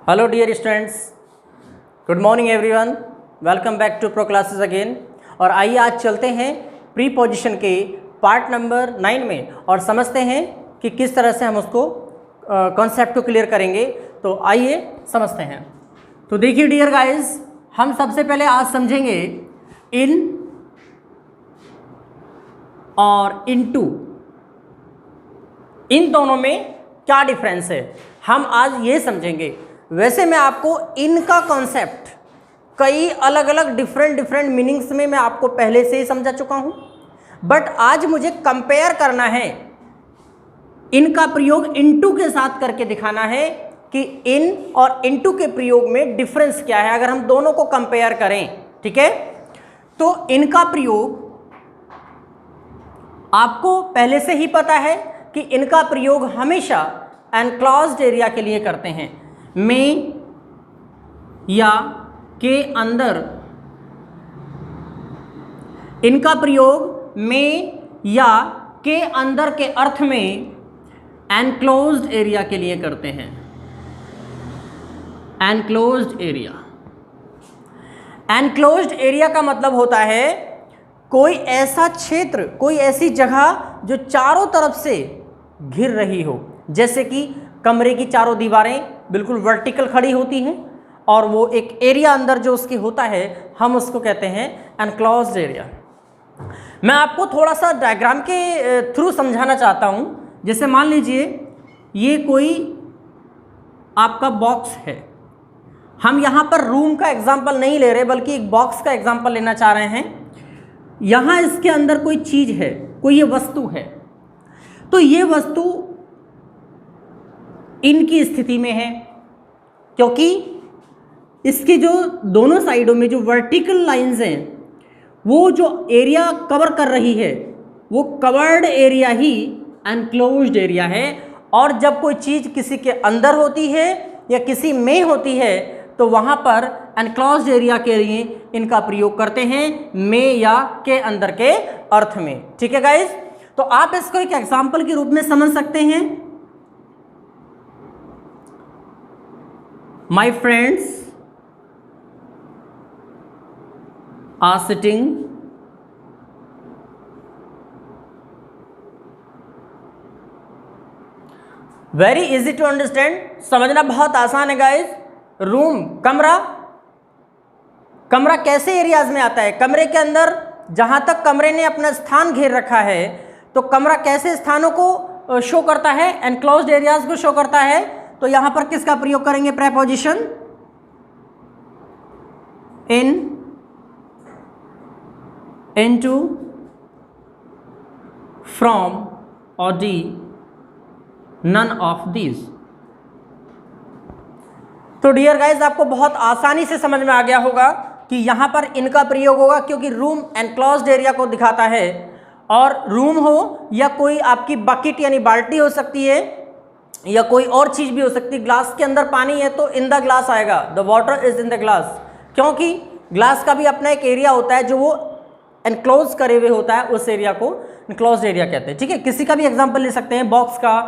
Hello dear students, good morning everyone, welcome back to pro classes again. और आइए आज चलते हैं प्रीपोजिशन के पार्ट नंबर 9 में और समझते हैं कि किस तरह से हम उसको कॉन्सेप्ट को क्लियर करेंगे। तो आइए समझते हैं। तो देखिए डियर गाइस, हम सबसे पहले आज समझेंगे इन और इनटू, इन दोनों में क्या डिफरेंस है, हम आज ये समझेंगे। वैसे मैं आपको इनका कॉन्सेप्ट कई अलग अलग डिफरेंट मीनिंग्स में मैं आपको पहले से ही समझा चुका हूं, बट आज मुझे कंपेयर करना है, इनका प्रयोग इनटू के साथ करके दिखाना है कि इन और इनटू के प्रयोग में डिफरेंस क्या है अगर हम दोनों को कंपेयर करें। ठीक है, तो इनका प्रयोग आपको पहले से ही पता है कि इनका प्रयोग हमेशा एनक्लोज्ड एरिया के लिए करते हैं, में या के अंदर। इनका प्रयोग में या के अंदर के अर्थ में एनक्लोज्ड एरिया के लिए करते हैं। एनक्लोज्ड एरिया, एनक्लोज्ड एरिया का मतलब होता है कोई ऐसा क्षेत्र, कोई ऐसी जगह जो चारों तरफ से घिर रही हो। जैसे कि कमरे की चारों दीवारें बिल्कुल वर्टिकल खड़ी होती हैं और वो एक एरिया अंदर जो उसकी होता है, हम उसको कहते हैं एनक्लोज्ड एरिया। मैं आपको थोड़ा सा डायग्राम के थ्रू समझाना चाहता हूँ। जैसे मान लीजिए ये कोई आपका बॉक्स है, हम यहाँ पर रूम का एग्जाम्पल नहीं ले रहे बल्कि एक बॉक्स का एग्जाम्पल लेना चाह रहे हैं। यहाँ इसके अंदर कोई चीज़ है, कोई ये वस्तु है, तो ये वस्तु इनकी स्थिति में है क्योंकि इसकी जो दोनों साइडों में जो वर्टिकल लाइंस हैं वो जो एरिया कवर कर रही है वो कवर्ड एरिया ही एनक्लोज्ड एरिया है। और जब कोई चीज़ किसी के अंदर होती है या किसी में होती है तो वहाँ पर एनक्लोज्ड एरिया के लिए इनका प्रयोग करते हैं, में या के अंदर के अर्थ में। ठीक है गाइस, तो आप इसको एक एग्जाम्पल के रूप में समझ सकते हैं। My friends are sitting very easy to understand, समझना बहुत आसान है गाइस। रूम, कमरा, कमरा कैसे एरियाज में आता है? कमरे के अंदर जहां तक कमरे ने अपना स्थान घेर रखा है तो कमरा कैसे स्थानों को शो करता है? एनक्लोज्ड एरियाज को शो करता है। तो यहां पर किसका प्रयोग करेंगे? प्रेपोजिशन इन, इनटू, फ्रॉम और डी, नन ऑफ दीज। तो डियर गाइज, आपको बहुत आसानी से समझ में आ गया होगा कि यहां पर इनका प्रयोग होगा क्योंकि रूम एनक्लोज्ड एरिया को दिखाता है। और रूम हो या कोई आपकी बकेट यानी बाल्टी हो सकती है या कोई और चीज़ भी हो सकती है। ग्लास के अंदर पानी है तो इन द ग्लास आएगा, the water is in the glass, क्योंकि ग्लास का भी अपना एक एरिया होता है जो वो एनक्लोज करे हुए होता है, उस एरिया को एनक्लोज्ड एरिया कहते हैं। ठीक है, किसी का भी एग्जांपल ले सकते हैं, बॉक्स का,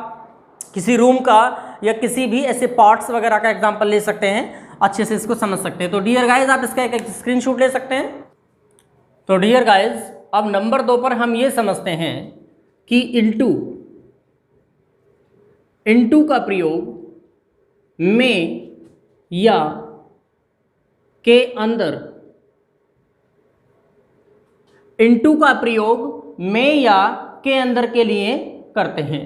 किसी रूम का, या किसी भी ऐसे पार्ट्स वगैरह का एग्जांपल ले सकते हैं, अच्छे से इसको समझ सकते हैं। तो डियर गाइज, आप इसका एक स्क्रीनशॉट ले सकते हैं। तो डियर गाइज, अब नंबर 2 पर हम ये समझते हैं कि इनटू का प्रयोग में या के अंदर, इनटू का प्रयोग में या के अंदर के लिए करते हैं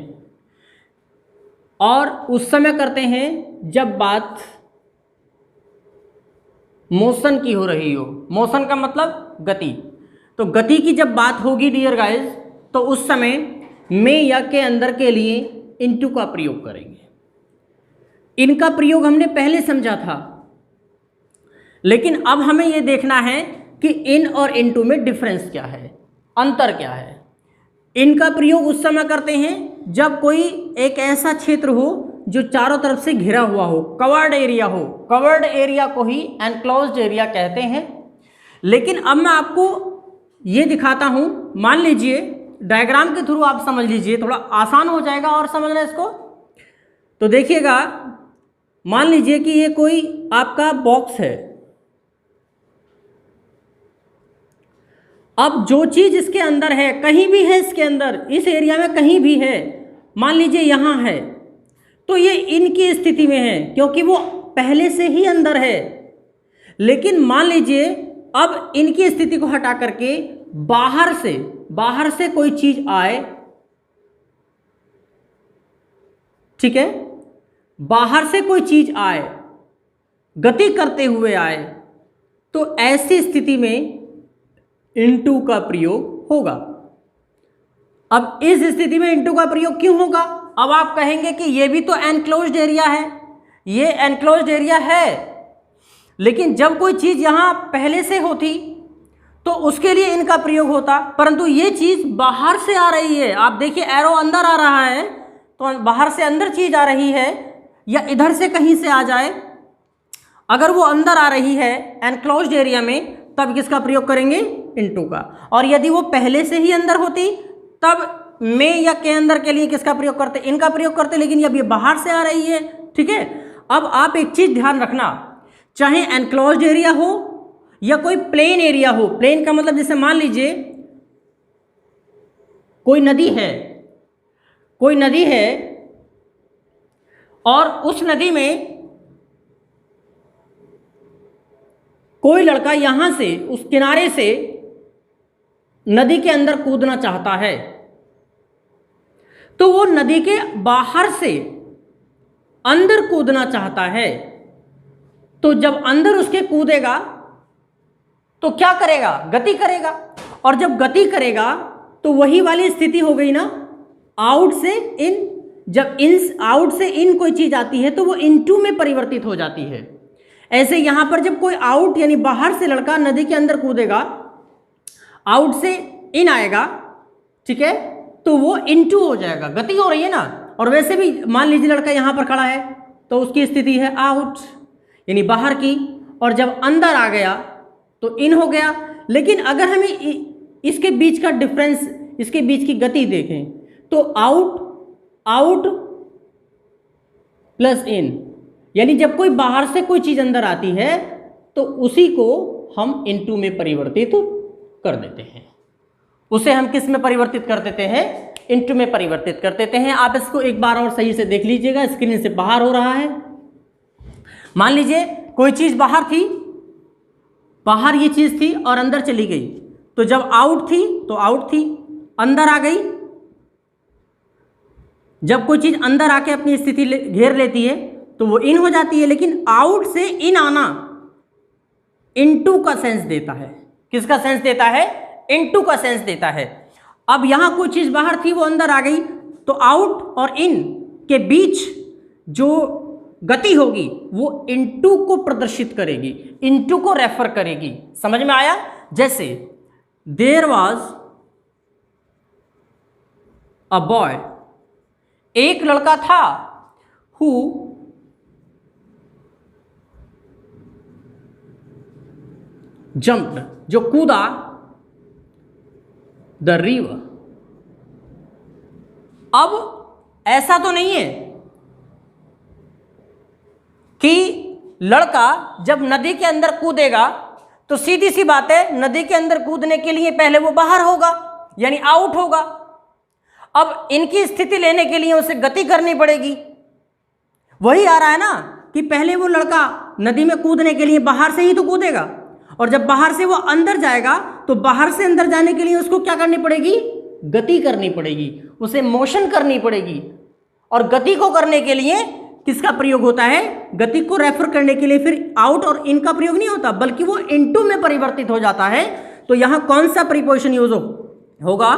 और उस समय करते हैं जब बात मोशन की हो रही हो। मोशन का मतलब गति। तो गति की जब बात होगी डियर गाइज, तो उस समय में या के अंदर के लिए इनटू का प्रयोग करेंगे। इनका प्रयोग हमने पहले समझा था, लेकिन अब हमें यह देखना है कि इन और इनटू में डिफरेंस क्या है, अंतर क्या है। इनका प्रयोग उस समय करते हैं जब कोई एक ऐसा क्षेत्र हो जो चारों तरफ से घिरा हुआ हो, कवर्ड एरिया हो। कवर्ड एरिया को ही एनक्लोज्ड एरिया कहते हैं। लेकिन अब मैं आपको ये दिखाता हूं, मान लीजिए डायग्राम के थ्रू आप समझ लीजिए, थोड़ा आसान हो जाएगा और समझना इसको। तो देखिएगा, मान लीजिए कि ये कोई आपका बॉक्स है। अब जो चीज इसके अंदर है, कहीं भी है इसके अंदर, इस एरिया में कहीं भी है, मान लीजिए यहाँ है, तो ये इनकी स्थिति में है क्योंकि वो पहले से ही अंदर है। लेकिन मान लीजिए अब इनकी स्थिति को हटा करके बाहर से कोई चीज आए, ठीक है, बाहर से कोई चीज आए, गति करते हुए आए, तो ऐसी स्थिति में इनटू का प्रयोग होगा। अब इस स्थिति में इनटू का प्रयोग क्यों होगा? अब आप कहेंगे कि ये भी तो एनक्लोज्ड एरिया है, ये एनक्लोज्ड एरिया है, लेकिन जब कोई चीज यहां पहले से होती तो उसके लिए इनका प्रयोग होता, परंतु ये चीज बाहर से आ रही है। आप देखिए एरो अंदर आ रहा है, तो बाहर से अंदर चीज आ रही है, या इधर से कहीं से आ जाए, अगर वो अंदर आ रही है एनक्लोज्ड एरिया में, तब किसका प्रयोग करेंगे? इनटू का। और यदि वो पहले से ही अंदर होती तब में या के अंदर के लिए किसका प्रयोग करते? इनका प्रयोग करते, लेकिन अब ये बाहर से आ रही है, ठीक है। अब आप एक चीज ध्यान रखना, चाहे एनक्लोज्ड एरिया हो या कोई प्लेन एरिया हो, प्लेन का मतलब जैसे मान लीजिए कोई नदी है और उस नदी में कोई लड़का यहां से उस किनारे से नदी के अंदर कूदना चाहता है, तो वो नदी के बाहर से अंदर कूदना चाहता है। तो जब अंदर उसके कूदेगा तो क्या करेगा? गति करेगा, और जब गति करेगा तो वही वाली स्थिति हो गई ना, आउट से इन। जब आउट से इन कोई चीज आती है तो वो इनटू में परिवर्तित हो जाती है। ऐसे यहां पर जब कोई आउट यानी बाहर से लड़का नदी के अंदर कूदेगा, आउट से इन आएगा, ठीक है, तो वो इनटू हो जाएगा, गति हो रही है ना। और वैसे भी मान लीजिए लड़का यहां पर खड़ा है तो उसकी स्थिति है आउट यानी बाहर की, और जब अंदर आ गया तो इन हो गया। लेकिन अगर हमें इसके बीच का डिफरेंस, इसके बीच की गति देखें तो आउट प्लस इन, यानी जब कोई बाहर से कोई चीज अंदर आती है तो उसी को हम इनटू में परिवर्तित कर देते हैं। उसे हम किस में परिवर्तित कर देते हैं? इनटू में परिवर्तित कर देते हैं। आप इसको एक बार और सही से देख लीजिएगा, स्क्रीन से बाहर हो रहा है। मान लीजिए कोई चीज बाहर थी, बाहर ये चीज थी और अंदर चली गई, तो जब आउट थी तो आउट थी, अंदर आ गई। जब कोई चीज अंदर आके अपनी स्थिति घेर लेती है तो वो इन हो जाती है। लेकिन आउट से इन आना इनटू का सेंस देता है। किसका सेंस देता है? इनटू का सेंस देता है। अब यहां कोई चीज बाहर थी, वो अंदर आ गई, तो आउट और इन के बीच जो गति होगी वो इनटू को प्रदर्शित करेगी, इनटू को रेफर करेगी। समझ में आया? जैसे देयर वॉज अ बॉय, एक लड़का था, हु जंप्ड, जो कूदा, द रिवर। अब ऐसा तो नहीं है कि लड़का जब नदी के अंदर कूदेगा तो सीधी सी बात है, नदी के अंदर कूदने के लिए पहले वो बाहर होगा यानी आउट होगा। अब इनकी स्थिति लेने के लिए उसे गति करनी पड़ेगी। वही आ रहा है ना कि पहले वो लड़का नदी में कूदने के लिए बाहर से ही तो कूदेगा, और जब बाहर से वो अंदर जाएगा तो बाहर से अंदर जाने के लिए उसको क्या करनी पड़ेगी? गति करनी पड़ेगी, उसे मोशन करनी पड़ेगी। और गति को करने के लिए किसका प्रयोग होता है? गति को रेफर करने के लिए फिर आउट और इन का प्रयोग नहीं होता, बल्कि वो इनटू में परिवर्तित हो जाता है। तो यहां कौन सा प्रीपोजिशन यूज होगा?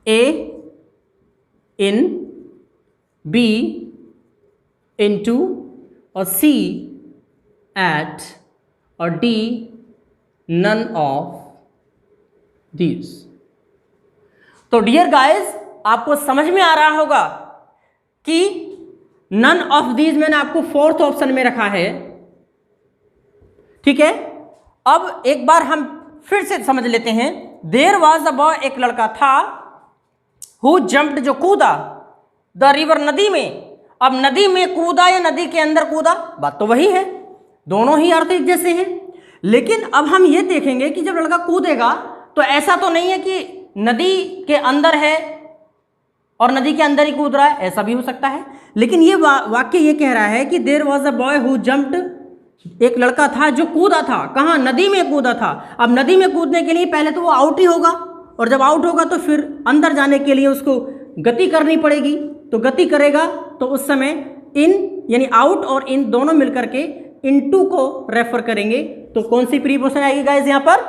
ए इन, बी इनटू, और सी एट, और डी नन ऑफ दीज। तो डियर गाइस, आपको समझ में आ रहा होगा कि नन ऑफ दीज मैंने आपको फोर्थ ऑप्शन में रखा है, ठीक है। अब एक बार हम फिर से समझ लेते हैं। देयर वॉज अ बॉय, एक लड़का था, हु जंप्ड, जो कूदा, द रिवर, नदी में। अब नदी में कूदा या नदी के अंदर कूदा, बात तो वही है, दोनों ही अर्थ एक जैसे हैं। लेकिन अब हम ये देखेंगे कि जब लड़का कूदेगा तो ऐसा तो नहीं है कि नदी के अंदर है और नदी के अंदर ही कूद रहा है, ऐसा भी हो सकता है। लेकिन ये वाक्य ये कह रहा है कि there was a boy who jumped, एक लड़का था जो कूदा था, कहाँ, नदी में कूदा था। अब नदी में कूदने के लिए पहले तो वो आउट ही होगा, और जब आउट होगा तो फिर अंदर जाने के लिए उसको गति करनी पड़ेगी। तो गति करेगा तो उस समय इन यानी आउट और इन दोनों मिलकर के इनटू को रेफर करेंगे। तो कौन सी प्रीपोजिशन आएगी गाइस यहाँ पर,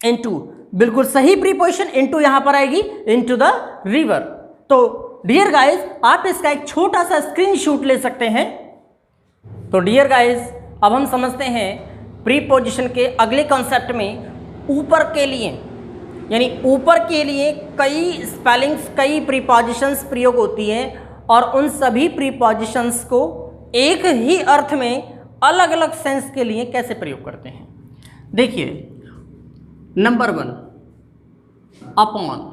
इनटू, बिल्कुल सही प्रीपोजिशन इनटू यहाँ पर आएगी, इनटू द रिवर। तो डियर गाइस आप इसका एक छोटा सा स्क्रीनशॉट ले सकते हैं। तो डियर गाइस अब हम समझते हैं प्रीपोजिशन के अगले कॉन्सेप्ट में ऊपर के लिए, यानी ऊपर के लिए कई स्पेलिंग्स, कई प्रीपोजिशंस प्रयोग होती हैं और उन सभी प्रीपोजिशंस को एक ही अर्थ में अलग अलग सेंस के लिए कैसे प्रयोग करते हैं। देखिए नंबर 1 अपॉन।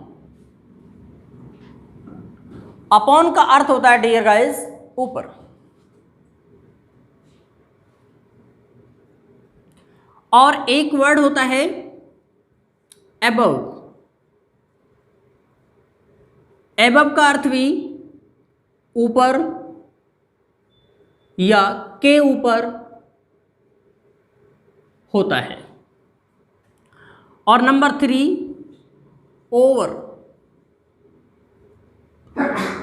अपॉन का अर्थ होता है डियर गाइस ऊपर, और एक वर्ड होता है एबव। एबव का अर्थ भी ऊपर या के ऊपर होता है। और नंबर 3 ओवर।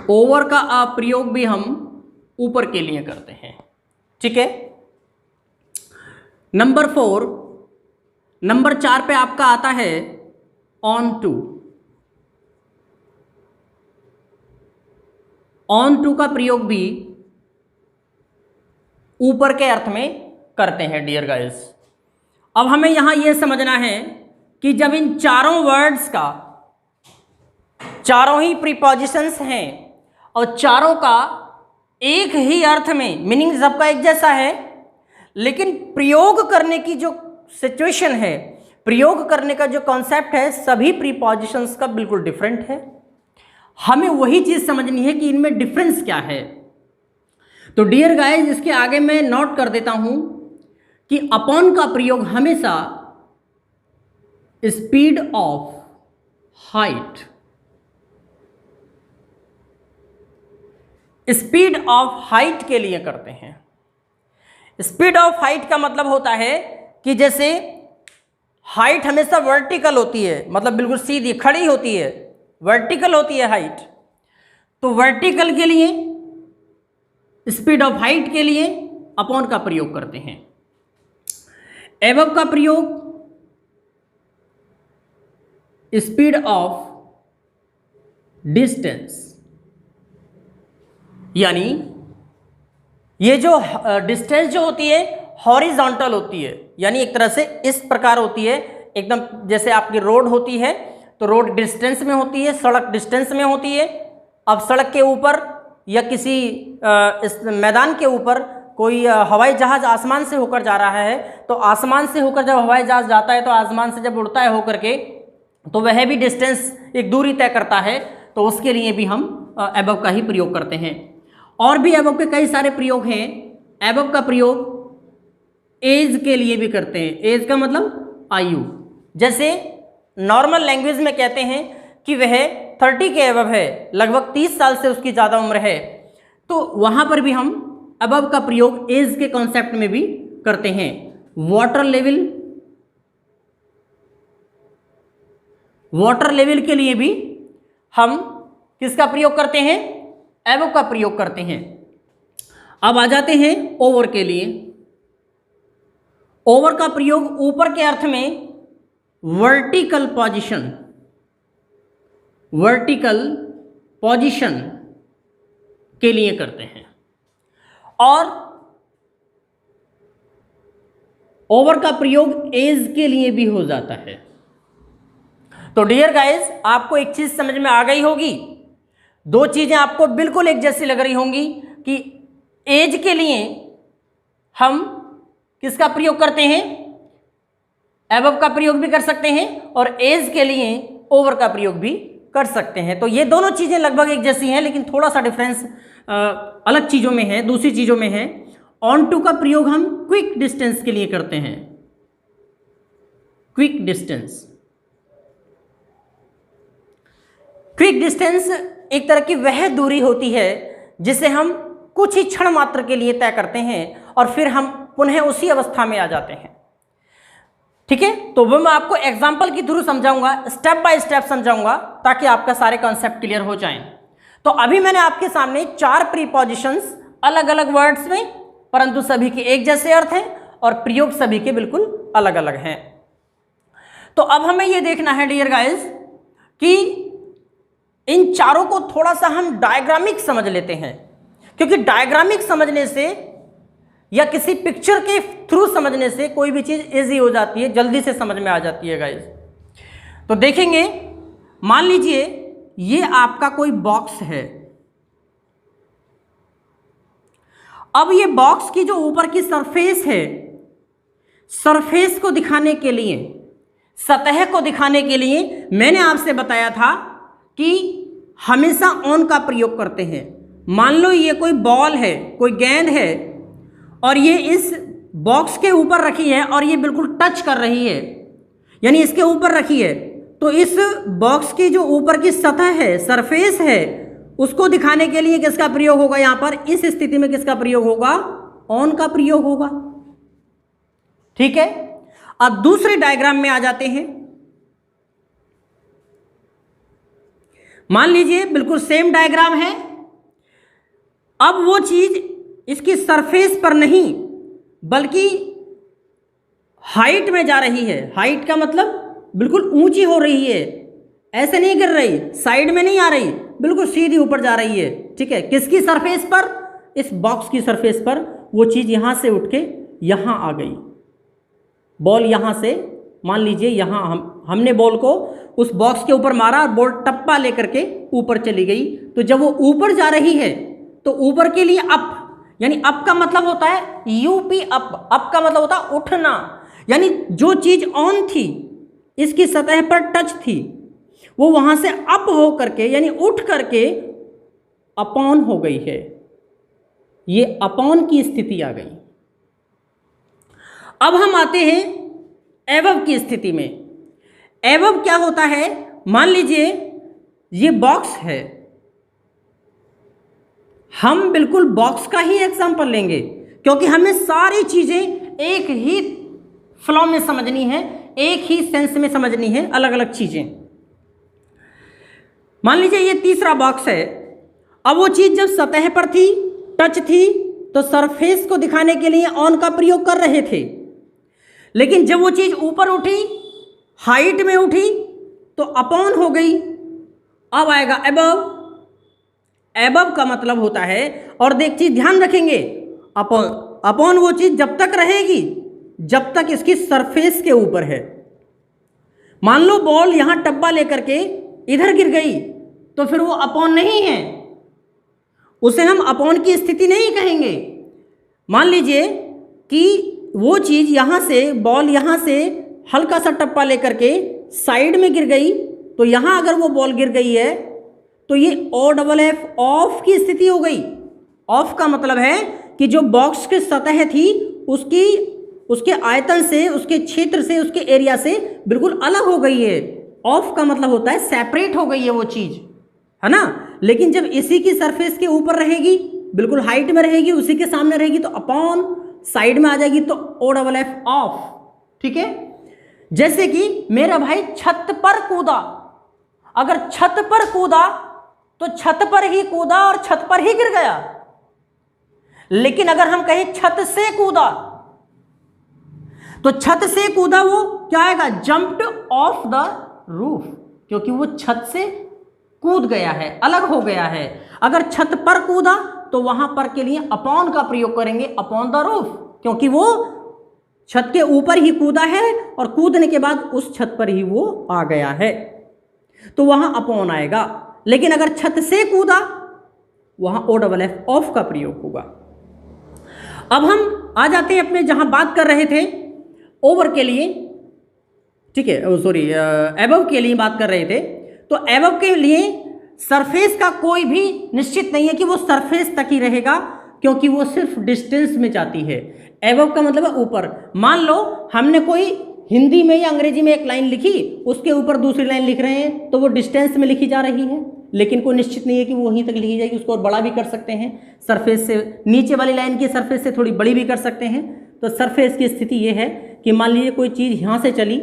ओवर का प्रयोग भी हम ऊपर के लिए करते हैं, ठीक है। नंबर 4, नंबर 4 पे आपका आता है ऑन टू। ऑन टू का प्रयोग भी ऊपर के अर्थ में करते हैं डियर गाइस। अब हमें यहां यह समझना है कि जब इन चारों वर्ड्स का, चारों ही प्रीपोजिशंस हैं और चारों का एक ही अर्थ में मीनिंग सबका एक जैसा है, लेकिन प्रयोग करने की जो सिचुएशन है, प्रयोग करने का जो कॉन्सेप्ट है, सभी प्रीपोजिशंस का बिल्कुल डिफरेंट है। हमें वही चीज समझनी है कि इनमें डिफरेंस क्या है। तो डियर गाइस इसके आगे मैं नोट कर देता हूं कि अपॉन का प्रयोग हमेशा speed of height, speed of height के लिए करते हैं। स्पीड ऑफ हाइट का मतलब होता है कि जैसे हाइट हमेशा वर्टिकल होती है, मतलब बिल्कुल सीधी खड़ी होती है, वर्टिकल होती है हाइट। तो वर्टिकल के लिए, स्पीड ऑफ हाइट के लिए अपॉन का प्रयोग करते हैं। एबव का प्रयोग स्पीड ऑफ डिस्टेंस, यानी ये जो डिस्टेंस जो होती है हॉरिजॉन्टल होती है, यानी एक तरह से इस प्रकार होती है, एकदम जैसे आपकी रोड होती है तो रोड डिस्टेंस में होती है, सड़क डिस्टेंस में होती है। अब सड़क के ऊपर या किसी इस मैदान के ऊपर कोई हवाई जहाज़ आसमान से होकर जा रहा है, तो आसमान से होकर जब हवाई जहाज़ जाता है तो आसमान से जब उड़ता है होकर के, तो वह भी डिस्टेंस एक दूरी तय करता है। तो उसके लिए भी हम एबव का ही प्रयोग करते हैं। और भी एबव के कई सारे प्रयोग हैं। एबव का प्रयोग एज के लिए भी करते हैं। एज का मतलब आयु। जैसे नॉर्मल लैंग्वेज में कहते हैं कि वह 30 के एबव है, लगभग 30 साल से उसकी ज़्यादा उम्र है, तो वहाँ पर भी हम अबव का प्रयोग एज के कॉन्सेप्ट में भी करते हैं। वाटर लेवल, वाटर लेवल के लिए भी हम किसका प्रयोग करते हैं, एबव का प्रयोग करते हैं। अब आ जाते हैं ओवर के लिए। ओवर का प्रयोग ऊपर के अर्थ में वर्टिकल पोजीशन, वर्टिकल पोजीशन के लिए करते हैं। और ओवर का प्रयोग एज के लिए भी हो जाता है। तो डियर गाइस, आपको एक चीज समझ में आ गई होगी, दो चीजें आपको बिल्कुल एक जैसी लग रही होंगी कि एज के लिए हम किसका प्रयोग करते हैं, एबव का प्रयोग भी कर सकते हैं, और एज के लिए ओवर का प्रयोग भी कर सकते हैं। तो ये दोनों चीज़ें लगभग एक जैसी हैं, लेकिन थोड़ा सा डिफरेंस अलग चीज़ों में है, दूसरी चीज़ों में है। ऑन टू का प्रयोग हम क्विक डिस्टेंस के लिए करते हैं, क्विक डिस्टेंस। क्विक डिस्टेंस एक तरह की वह दूरी होती है जिसे हम कुछ ही क्षण मात्र के लिए तय करते हैं और फिर हम पुनः उसी अवस्था में आ जाते हैं। ठीक है, तो वो मैं आपको एग्जाम्पल के थ्रू समझाऊंगा, स्टेप बाय स्टेप समझाऊंगा, ताकि आपका सारे कॉन्सेप्ट क्लियर हो जाएं। तो अभी मैंने आपके सामने 4 प्रीपोजिशंस अलग अलग वर्ड्स में, परंतु सभी के एक जैसे अर्थ हैं और प्रयोग सभी के बिल्कुल अलग अलग हैं। तो अब हमें यह देखना है डियर गाइस कि इन चारों को थोड़ा सा हम डायग्रामिक समझ लेते हैं, क्योंकि डायग्रामिक समझने से या किसी पिक्चर के थ्रू समझने से कोई भी चीज़ इजी हो जाती है, जल्दी से समझ में आ जाती है गाइस। तो देखेंगे, मान लीजिए ये आपका कोई बॉक्स है। अब ये बॉक्स की जो ऊपर की सरफेस है, सरफेस को दिखाने के लिए, सतह को दिखाने के लिए मैंने आपसे बताया था कि हमेशा ऑन का प्रयोग करते हैं। मान लो ये कोई बॉल है, कोई गेंद है और ये इस बॉक्स के ऊपर रखी है और ये बिल्कुल टच कर रही है, यानी इसके ऊपर रखी है, तो इस बॉक्स की जो ऊपर की सतह है, सरफेस है, उसको दिखाने के लिए किसका प्रयोग होगा? यहां पर इस स्थिति में किसका प्रयोग होगा? ऑन का प्रयोग होगा। ठीक है, अब दूसरे डायग्राम में आ जाते हैं। मान लीजिए बिल्कुल सेम डायग्राम है। अब वो चीज इसकी सरफेस पर नहीं बल्कि हाइट में जा रही है। हाइट का मतलब बिल्कुल ऊंची हो रही है, ऐसे नहीं गिर रही, साइड में नहीं आ रही, बिल्कुल सीधी ऊपर जा रही है। ठीक है, किसकी सरफेस पर? इस बॉक्स की सरफेस पर वो चीज यहां से उठ के यहां आ गई। बॉल यहां से, मान लीजिए यहां हमने बॉल को उस बॉक्स के ऊपर मारा और बॉल टप्पा लेकर के ऊपर चली गई। तो जब वो ऊपर जा रही है तो ऊपर के लिए अप, यानी अप का मतलब होता है यूपी अप। अप का मतलब होता है उठना, यानी जो चीज ऑन थी, इसकी सतह पर टच थी, वो वहां से अप हो करके यानी उठ करके अपॉन हो गई है। ये अपॉन की स्थिति आ गई। अब हम आते हैं एबव की स्थिति में। एबव क्या होता है? मान लीजिए ये बॉक्स है, हम बिल्कुल बॉक्स का ही एग्जांपल लेंगे क्योंकि हमें सारी चीजें एक ही फ्लो में समझनी है, एक ही सेंस में समझनी है, अलग अलग चीजें। मान लीजिए ये तीसरा बॉक्स है। अब वो चीज जब सतह पर थी, टच थी, तो सरफेस को दिखाने के लिए ऑन का प्रयोग कर रहे थे, लेकिन जब वो चीज ऊपर उठी, हाइट में उठी, तो अपॉन हो गई। अब आएगा एबव। एबव का मतलब होता है, और देख चीज ध्यान रखेंगे, अपॉन, अपॉन वो चीज जब तक रहेगी जब तक इसकी सरफेस के ऊपर है। मान लो बॉल यहां टप्पा लेकर के इधर गिर गई तो फिर वो अपॉन नहीं है, उसे हम अपॉन की स्थिति नहीं कहेंगे। मान लीजिए कि वो चीज यहां से, बॉल यहां से हल्का सा टप्पा लेकर के साइड में गिर गई, तो यहां अगर वो बॉल गिर गई है तो ये OFF ऑफ की स्थिति हो गई। ऑफ का मतलब है कि जो बॉक्स की सतह थी उसके आयतन से, उसके क्षेत्र से, उसके एरिया से बिल्कुल अलग हो गई है। ऑफ का मतलब होता है सेपरेट हो गई है वो चीज, है ना। लेकिन जब इसी की सरफेस के ऊपर रहेगी, बिल्कुल हाइट में रहेगी, उसी के सामने रहेगी, तो अपॉन, साइड में आ जाएगी तो OFF ऑफ। ठीक है, जैसे कि मेरा भाई छत पर कूदा। अगर छत पर कूदा तो छत पर ही कूदा और छत पर ही गिर गया, लेकिन अगर हम कहें छत से कूदा तो छत से कूदा वो क्या आएगा? जंप्ड ऑफ द रूफ, क्योंकि वो छत से कूद गया है, अलग हो गया है। अगर छत पर कूदा तो वहां पर के लिए अपॉन का प्रयोग करेंगे, अपॉन द रूफ, क्योंकि वो छत के ऊपर ही कूदा है और कूदने के बाद उस छत पर ही वो आ गया है, तो वहां अपॉन आएगा। लेकिन अगर छत से कूदा वहां OFF ऑफ का प्रयोग होगा। अब हम आ जाते हैं अपने जहां बात कर रहे थे ओवर के लिए, ठीक है, सॉरी एबव के लिए बात कर रहे थे। तो एबव के लिए सरफेस का कोई भी निश्चित नहीं है कि वो सरफेस तक ही रहेगा, क्योंकि वो सिर्फ डिस्टेंस में जाती है। एबव का मतलब है ऊपर। मान लो हमने कोई हिंदी में या अंग्रेजी में एक लाइन लिखी, उसके ऊपर दूसरी लाइन लिख रहे हैं, तो वो डिस्टेंस में लिखी जा रही है, लेकिन कोई निश्चित नहीं है कि वो वहीं तक लिखी जाएगी। उसको और बड़ा भी कर सकते हैं, सरफेस से नीचे वाली लाइन की सरफेस से थोड़ी बड़ी भी कर सकते हैं। तो सरफेस की स्थिति ये है कि मान लीजिए कोई चीज़ यहाँ से चली,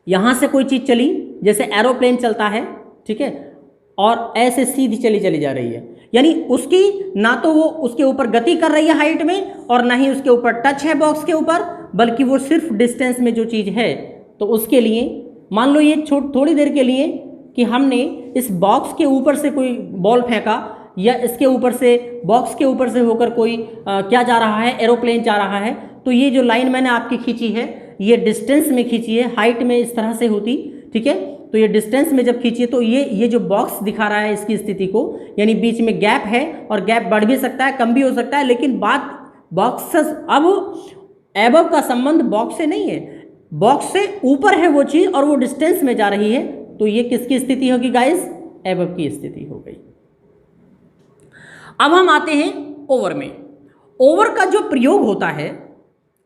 यहाँ से कोई चीज़ चली, जैसे एरोप्लेन चलता है, ठीक है, और ऐसे सीधी चली जा रही है, यानी उसकी ना तो वो उसके ऊपर गति कर रही है हाइट में, और ना ही उसके ऊपर टच है बॉक्स के ऊपर, बल्कि वो सिर्फ डिस्टेंस में जो चीज़ है। तो उसके लिए मान लो ये थोड़ी देर के लिए कि हमने इस बॉक्स के ऊपर से कोई बॉल फेंका, या इसके ऊपर से बॉक्स के ऊपर से होकर कोई क्या जा रहा है, एरोप्लेन जा रहा है, तो ये जो लाइन मैंने आपकी खींची है ये डिस्टेंस में खींची है, हाइट में इस तरह से होती, ठीक है। तो ये डिस्टेंस में जब खींची तो ये जो बॉक्स दिखा रहा है इसकी स्थिति को, यानी बीच में गैप है, और गैप बढ़ भी सकता है, कम भी हो सकता है, लेकिन बात बॉक्सेस, अब एबव का संबंध बॉक्स से नहीं है, बॉक्स से ऊपर है वो चीज़ और वो डिस्टेंस में जा रही है। तो ये किसकी स्थिति होगी गाइस? एबव की स्थिति हो गई। अब हम आते हैं ओवर में। ओवर का जो प्रयोग होता है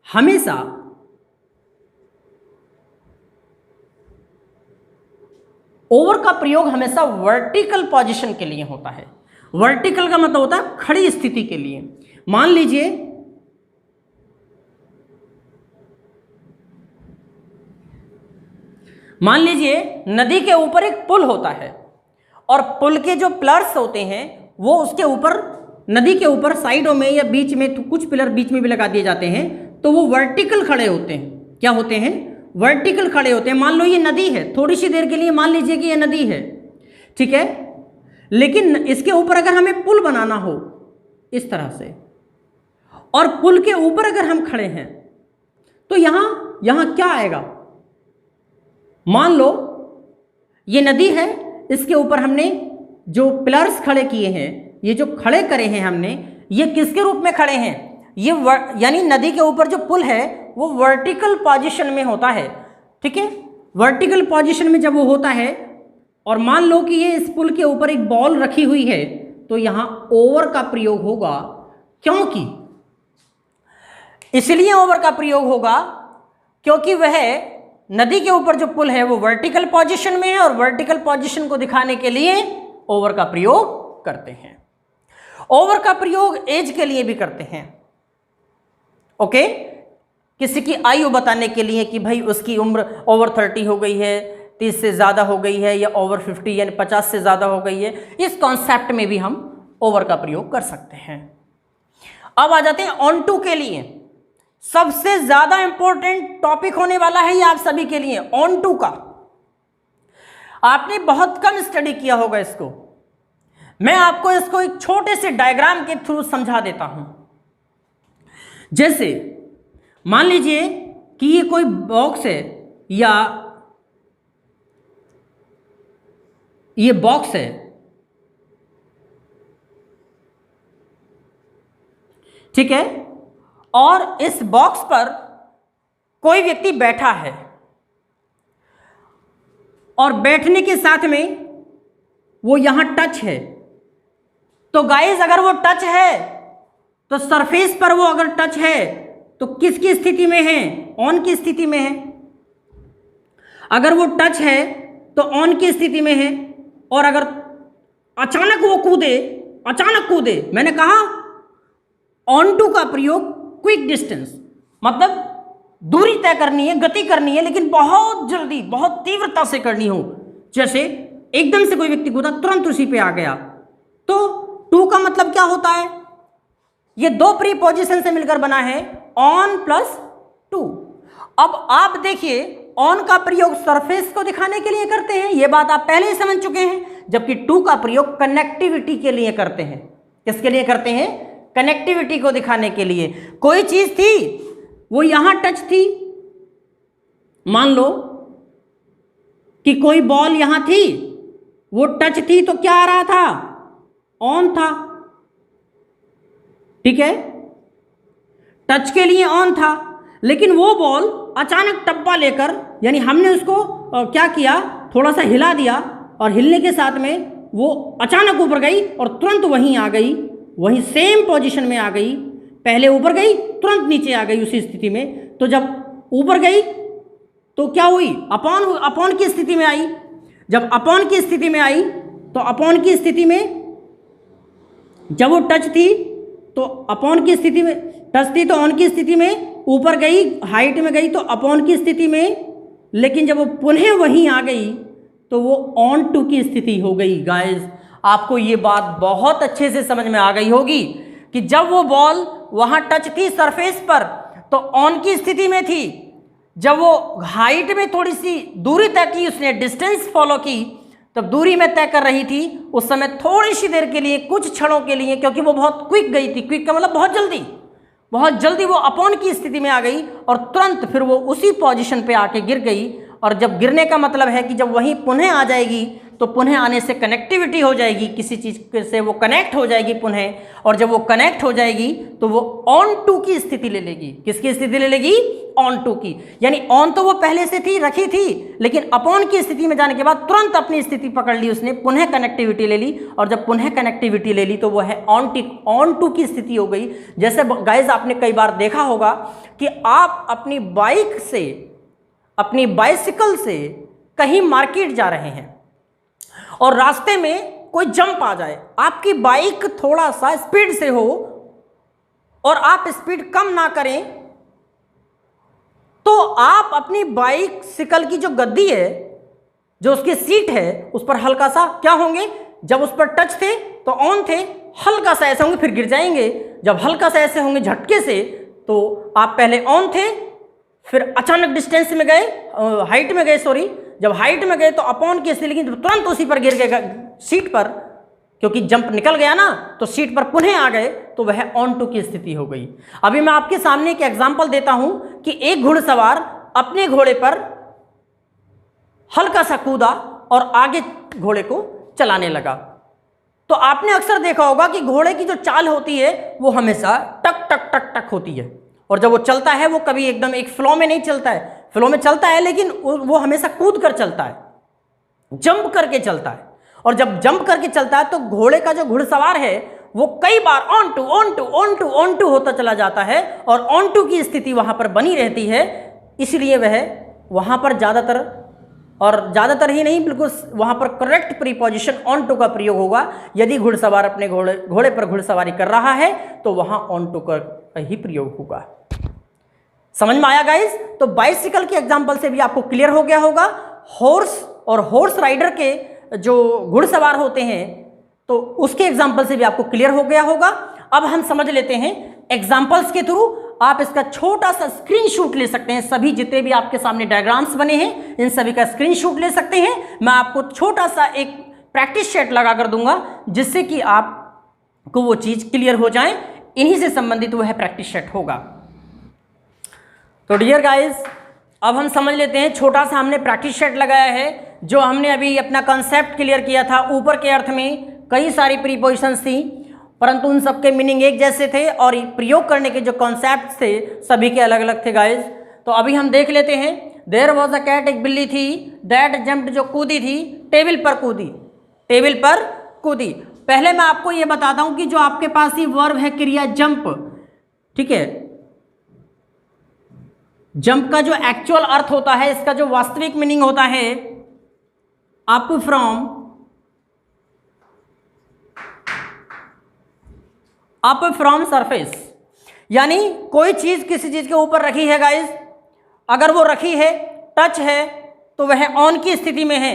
हमेशा वर्टिकल पोजीशन के लिए होता है। वर्टिकल का मतलब होता है खड़ी स्थिति के लिए। मान लीजिए नदी के ऊपर एक पुल होता है, और पुल के जो पिलर्स होते हैं वो उसके ऊपर, नदी के ऊपर साइडों में या बीच में, तो कुछ पिलर बीच में भी लगा दिए जाते हैं, तो वो वर्टिकल खड़े होते हैं। क्या होते हैं? वर्टिकल खड़े होते हैं। मान लो ये नदी है, थोड़ी सी देर के लिए मान लीजिए कि ये नदी है, ठीक है, लेकिन इसके ऊपर अगर हमें पुल बनाना हो इस तरह से, और पुल के ऊपर अगर हम खड़े हैं, तो यहां क्या आएगा? मान लो ये नदी है, इसके ऊपर हमने जो पिलर्स खड़े किए हैं, ये जो खड़े करे हैं हमने, ये किसके रूप में खड़े हैं? ये यानी नदी के ऊपर जो पुल है वो वर्टिकल पोजीशन में होता है, ठीक है। वर्टिकल पोजीशन में जब वो होता है, और मान लो कि ये इस पुल के ऊपर एक बॉल रखी हुई है, तो यहां ओवर का प्रयोग होगा। क्योंकि इसलिए ओवर का प्रयोग होगा क्योंकि वह नदी के ऊपर जो पुल है वो वर्टिकल पोजीशन में है, और वर्टिकल पोजीशन को दिखाने के लिए ओवर का प्रयोग करते हैं। ओवर का प्रयोग एज के लिए भी करते हैं, ओके। किसी की आयु बताने के लिए कि भाई उसकी उम्र ओवर 30 हो गई है, 30 से ज़्यादा हो गई है, या ओवर 50 यानी 50 से ज़्यादा हो गई है, इस कॉन्सेप्ट में भी हम ओवर का प्रयोग कर सकते हैं। अब आ जाते हैं ऑन टू के लिए। सबसे ज़्यादा इंपॉर्टेंट टॉपिक होने वाला है ये आप सभी के लिए, ऑन टू का। आपने बहुत कम स्टडी किया होगा इसको, मैं आपको इसको एक छोटे से डायग्राम के थ्रू समझा देता हूं। जैसे मान लीजिए कि ये कोई बॉक्स है, या ये बॉक्स है, ठीक है, और इस बॉक्स पर कोई व्यक्ति बैठा है, और बैठने के साथ में वो यहां टच है। तो गाइस अगर वो टच है तो सरफेस पर वो अगर टच है तो किसकी स्थिति में है? ऑन की स्थिति में है। अगर वो टच है तो ऑन की स्थिति में है, और अगर अचानक वो कूदे, मैंने कहा ऑन टू का प्रयोग क्विक डिस्टेंस, मतलब दूरी तय करनी है, गति करनी है, लेकिन बहुत जल्दी, बहुत तीव्रता से करनी हो। जैसे एकदम से कोई व्यक्ति कूदा, तुरंत उसी पे आ गया। तो टू का मतलब क्या होता है? ये दो प्रीपोजिशन से मिलकर बना है, ऑन प्लस टू। अब आप देखिए, ऑन का प्रयोग सरफेस को दिखाने के लिए करते हैं, ये बात आप पहले ही समझ चुके हैं, जबकि टू का प्रयोग कनेक्टिविटी के लिए करते हैं। किसके लिए करते हैं? कनेक्टिविटी को दिखाने के लिए। कोई चीज थी, वो यहां टच थी, मान लो कि कोई बॉल यहां थी, वो टच थी, तो क्या आ रहा था? ऑन था, ठीक है, टच के लिए ऑन था। लेकिन वो बॉल अचानक टप्पा लेकर, यानी हमने उसको क्या किया, थोड़ा सा हिला दिया, और हिलने के साथ में वो अचानक ऊपर गई और तुरंत वहीं आ गई, वहीं सेम पोजीशन में आ गई। पहले ऊपर गई, तुरंत नीचे आ गई उसी स्थिति में। तो जब ऊपर गई तो क्या हुई? अपॉन की स्थिति में आई। जब अपॉन की स्थिति में आई तो अपॉन की स्थिति में जब वो टच थी तो अपॉन की स्थिति में टच थी, तो ऑन की स्थिति में ऊपर गई, हाइट में गई तो अपॉन की स्थिति में, लेकिन जब वो पुनः वहीं आ गई तो वो ऑन टू की स्थिति हो गई। गाइस, आपको ये बात बहुत अच्छे से समझ में आ गई होगी कि जब वो बॉल वहां टच थी सरफेस पर तो ऑन की स्थिति में थी। जब वो हाइट में थोड़ी सी दूरी तय की, उसने डिस्टेंस फॉलो की, तब दूरी में तय कर रही थी उस समय थोड़ी सी देर के लिए, कुछ क्षणों के लिए, क्योंकि वो बहुत क्विक गई थी, क्विक का मतलब बहुत जल्दी वो अपॉन की स्थिति में आ गई और तुरंत फिर वो उसी पोजीशन पे आके गिर गई। और जब गिरने का मतलब है कि जब वहीं पुनः आ जाएगी तो पुनः आने से कनेक्टिविटी हो जाएगी, किसी चीज़ से वो कनेक्ट हो जाएगी पुनः, और जब वो कनेक्ट हो जाएगी तो वो ऑन टू की स्थिति ले लेगी। किसकी स्थिति ले लेगी? ऑन टू की। यानी ऑन तो वो पहले से थी, रखी थी, लेकिन अपॉन की स्थिति में जाने के बाद तुरंत अपनी स्थिति पकड़ ली उसने, पुनः कनेक्टिविटी ले ली, और जब पुनः कनेक्टिविटी ले ली तो वो है ऑन टू की स्थिति हो गई। जैसे गाइस आपने कई बार देखा होगा कि आप अपनी बाइक से, अपनी बाइसिकल से कहीं मार्केट जा रहे हैं और रास्ते में कोई जंप आ जाए, आपकी बाइक थोड़ा सा स्पीड से हो और आप स्पीड कम ना करें, तो आप अपनी बाइसिकल की जो गद्दी है, जो उसकी सीट है, उस पर हल्का सा क्या होंगे? जब उस पर टच थे तो ऑन थे, हल्का सा ऐसे होंगे फिर गिर जाएंगे। जब हल्का सा ऐसे होंगे झटके से, तो आप पहले ऑन थे, फिर अचानक डिस्टेंस में गए, हाइट में गए, सॉरी, जब हाइट में गए तो अपॉन की स्थिति, लेकिन तुरंत उसी पर गिर गए सीट पर, क्योंकि जंप निकल गया ना, तो सीट पर पुनः आ गए तो वह ऑन टू की स्थिति हो गई। अभी मैं आपके सामने एक एग्जांपल देता हूं कि एक घुड़सवार अपने घोड़े पर हल्का सा कूदा और आगे घोड़े को चलाने लगा। तो आपने अक्सर देखा होगा कि घोड़े की जो चाल होती है वो हमेशा टक टक टक टक होती है, और जब वो चलता है वो कभी एकदम एक फ्लो में नहीं चलता है, फ्लो में चलता है लेकिन वो हमेशा कूद कर चलता है, जंप करके चलता है। और जब जंप करके चलता है तो घोड़े का जो घुड़सवार है वो कई बार ऑन to on to on to on to होता चला जाता है, और ऑन टू की स्थिति वहां पर बनी रहती है। इसलिए वह वहां पर ज़्यादातर ही नहीं, बिल्कुल वहां पर करेक्ट प्रीपोजिशन ऑन टू का प्रयोग होगा। यदि घुड़सवार अपने घोड़े पर घुड़सवारी कर रहा है तो वहां ऑन टू का ही प्रयोग होगा। समझ में आया गाइस? तो बाइसिकल के एग्जांपल से भी आपको क्लियर हो गया होगा। हॉर्स और हॉर्स राइडर के जो घुड़सवार होते हैं तो उसके एग्जांपल से भी आपको क्लियर हो गया होगा। अब हम समझ लेते हैं एग्जांपल्स के थ्रू। आप इसका छोटा सा स्क्रीनशॉट ले सकते हैं, सभी जितने भी आपके सामने डायग्राम्स बने हैं इन सभी का स्क्रीनशॉट ले सकते हैं। मैं आपको छोटा सा एक प्रैक्टिस सेट लगा कर दूंगा जिससे कि आपको वो चीज़ क्लियर हो जाए। इन्हीं से संबंधित वह प्रैक्टिस सेट होगा। तो डियर गाइस, अब हम समझ लेते हैं, छोटा सा हमने प्रैक्टिस सेट लगाया है। जो हमने अभी अपना कंसेप्ट क्लियर किया था, ऊपर के अर्थ में कई सारी प्रीपोजिशंस थी परंतु उन सबके मीनिंग एक जैसे थे और प्रयोग करने के जो कॉन्सेप्ट थे सभी के अलग अलग थे गाइस। तो अभी हम देख लेते हैं। देयर वॉज अ कैट, एक बिल्ली थी, दैट जंप्ड, जो कूदी थी, टेबल पर कूदी, टेबल पर कूदी। पहले मैं आपको ये बताता हूं कि जो आपके पास ही वर्ब है क्रिया जंप, ठीक है, जंप का जो एक्चुअल अर्थ होता है, इसका जो वास्तविक मीनिंग होता है अप फ्रॉम सरफेस। यानी कोई चीज किसी चीज के ऊपर रखी है गाइस, अगर वो रखी है, टच है, तो वह ऑन की स्थिति में है,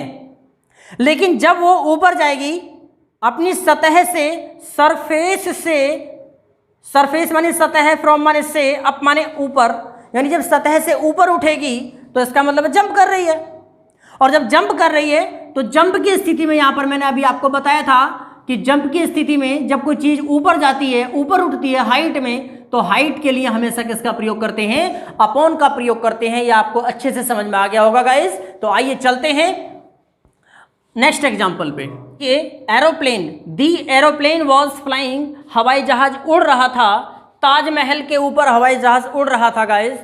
लेकिन जब वो ऊपर जाएगी अपनी सतह से, सरफेस माने सतह, फ्रॉम माने से, अप माने ऊपर, यानी जब सतह से ऊपर उठेगी तो इसका मतलब जंप कर रही है। और जब जंप कर रही है तो जंप की स्थिति में, यहां पर मैंने अभी आपको बताया था कि जंप की स्थिति में जब कोई चीज ऊपर जाती है, ऊपर उठती है हाइट में, तो हाइट के लिए हमेशा किसका प्रयोग करते हैं? अपॉन का प्रयोग करते हैं। यह आपको अच्छे से समझ में आ गया होगा गाइस। तो आइए चलते हैं नेक्स्ट एग्जांपल पे। ये aeroplane, the aeroplane was flying, हवाई जहाज उड़ रहा था, ताजमहल के ऊपर हवाई जहाज उड़ रहा था गाइस।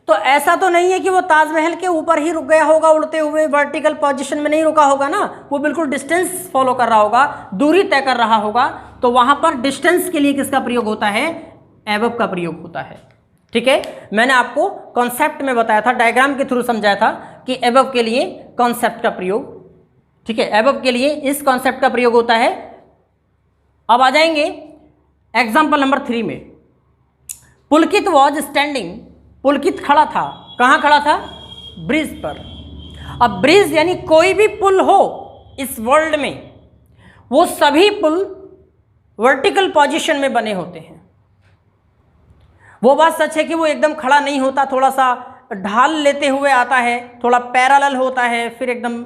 तो ऐसा तो नहीं है कि वो ताजमहल के ऊपर ही रुक गया होगा उड़ते हुए, वर्टिकल पोजीशन में नहीं रुका होगा ना, वो बिल्कुल डिस्टेंस फॉलो कर रहा होगा, दूरी तय कर रहा होगा। तो वहां पर डिस्टेंस के लिए किसका प्रयोग होता है? एबव का प्रयोग होता है। ठीक है, मैंने आपको कॉन्सेप्ट में बताया था, डायग्राम के थ्रू समझाया था कि एबव के लिए कॉन्सेप्ट का प्रयोग, ठीक है, एबव के लिए इस कॉन्सेप्ट का प्रयोग होता है। अब आ जाएंगे एग्जाम्पल नंबर 3 में। पुलकित वॉज स्टैंडिंग, पुलकित खड़ा था, कहाँ खड़ा था? ब्रिज पर। अब ब्रिज यानी कोई भी पुल हो इस वर्ल्ड में, वो सभी पुल वर्टिकल पोजीशन में बने होते हैं। वो बात सच है कि वो एकदम खड़ा नहीं होता, थोड़ा सा ढाल लेते हुए आता है, थोड़ा पैरेलल होता है, फिर एकदम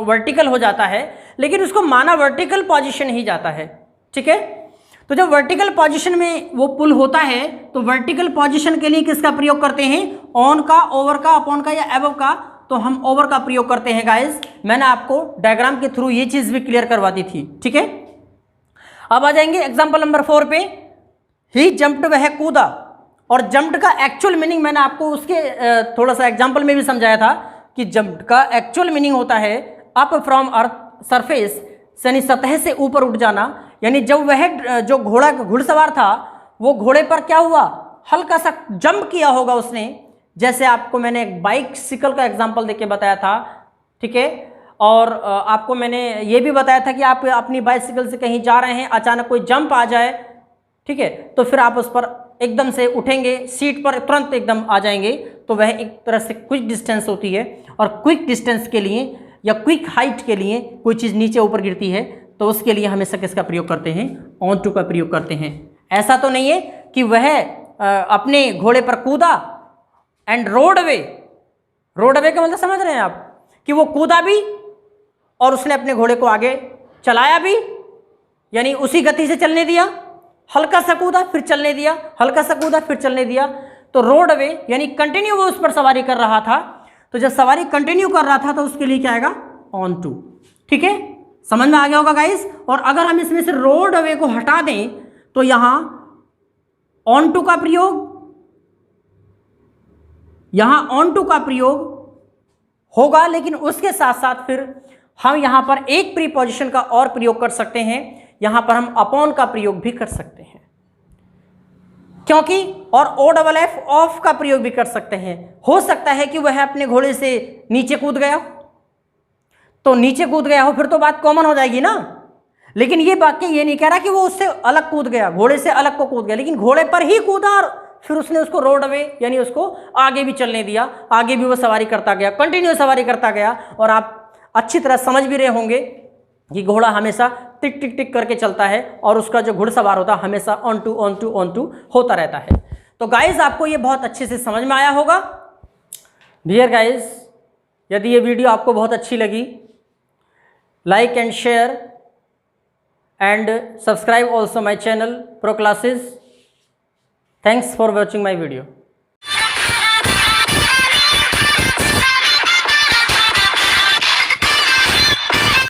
वर्टिकल हो जाता है, लेकिन उसको माना वर्टिकल पोजीशन ही जाता है। ठीक है, तो जब वर्टिकल पोजीशन में वो पुल होता है तो वर्टिकल पोजीशन के लिए किसका प्रयोग करते हैं? ऑन का, ओवर का, अपॉन का या एबव का? तो हम ओवर का प्रयोग करते हैं गाइस। मैंने आपको डायग्राम के थ्रू ये चीज़ भी क्लियर करवा दी थी। ठीक है, अब आ जाएंगे एग्जाम्पल नंबर 4 पे। ही जंप्ड, वह कूदा। और जंप्ड का एक्चुअल मीनिंग मैंने आपको उसके थोड़ा सा एग्जाम्पल में भी समझाया था कि जंप्ड का एक्चुअल मीनिंग होता है अप फ्रॉम अर्थ सरफेस, यानी सतह से ऊपर उठ जाना। यानी जब वह जो घुड़सवार था वो घोड़े पर क्या हुआ? हल्का सा जंप किया होगा उसने, जैसे आपको मैंने एक बाइसिकल का एग्जांपल देके बताया था। ठीक है, और आपको मैंने ये भी बताया था कि आप अपनी बाइसिकल से कहीं जा रहे हैं, अचानक कोई जंप आ जाए, ठीक है, तो फिर आप उस पर एकदम से उठेंगे, सीट पर तुरंत एकदम आ जाएंगे, तो वह एक तरह से क्विक डिस्टेंस होती है। और क्विक डिस्टेंस के लिए या क्विक हाइट के लिए कोई चीज़ नीचे ऊपर गिरती है तो उसके लिए हमेशा किसका प्रयोग करते हैं? ऑन टू का प्रयोग करते हैं। ऐसा तो नहीं है कि वह अपने घोड़े पर कूदा and road away. Road away का मतलब समझ रहे हैं आप, कि वो कूदा भी और उसने अपने घोड़े को आगे चलाया भी, यानी उसी गति से चलने दिया, हल्का सा कूदा फिर चलने दिया, हल्का सा कूदा फिर चलने दिया। तो रोड अवे यानी कंटिन्यू वो उस पर सवारी कर रहा था। तो जब सवारी कंटिन्यू कर रहा था तो उसके लिए क्या आएगा? Onto. ठीक है, समझ में आ गया होगा गाइस। और अगर हम इसमें से रोड अवे को हटा दें तो यहां ऑन टू का प्रयोग, यहां ऑन टू का प्रयोग होगा, लेकिन उसके साथ साथ फिर हम यहां पर एक प्रीपोजिशन का और प्रयोग कर सकते हैं। यहां पर हम अपॉन का प्रयोग भी कर सकते हैं, क्योंकि और ओ डबल एफ ऑफ का प्रयोग भी कर सकते हैं। हो सकता है कि वह अपने घोड़े से नीचे कूद गया, तो नीचे कूद गया हो फिर तो बात कॉमन हो जाएगी ना। लेकिन ये वाक्य ये नहीं कह रहा कि वो उससे अलग कूद गया, घोड़े से अलग को कूद गया, लेकिन घोड़े पर ही कूदा और फिर उसने उसको रोड अवे यानी उसको आगे भी चलने दिया, आगे भी वो सवारी करता गया, कंटिन्यू सवारी करता गया। और आप अच्छी तरह समझ भी रहे होंगे कि घोड़ा हमेशा टिक टिक टिक करके चलता है और उसका जो घुड़सवार होता है हमेशा on to on to on to होता रहता है। तो गाइज आपको ये बहुत अच्छे से समझ में आया होगा। डियर गाइज, यदि ये वीडियो आपको बहुत अच्छी लगी, like and share and subscribe also my channel Pro Classes. Thanks for watching my video.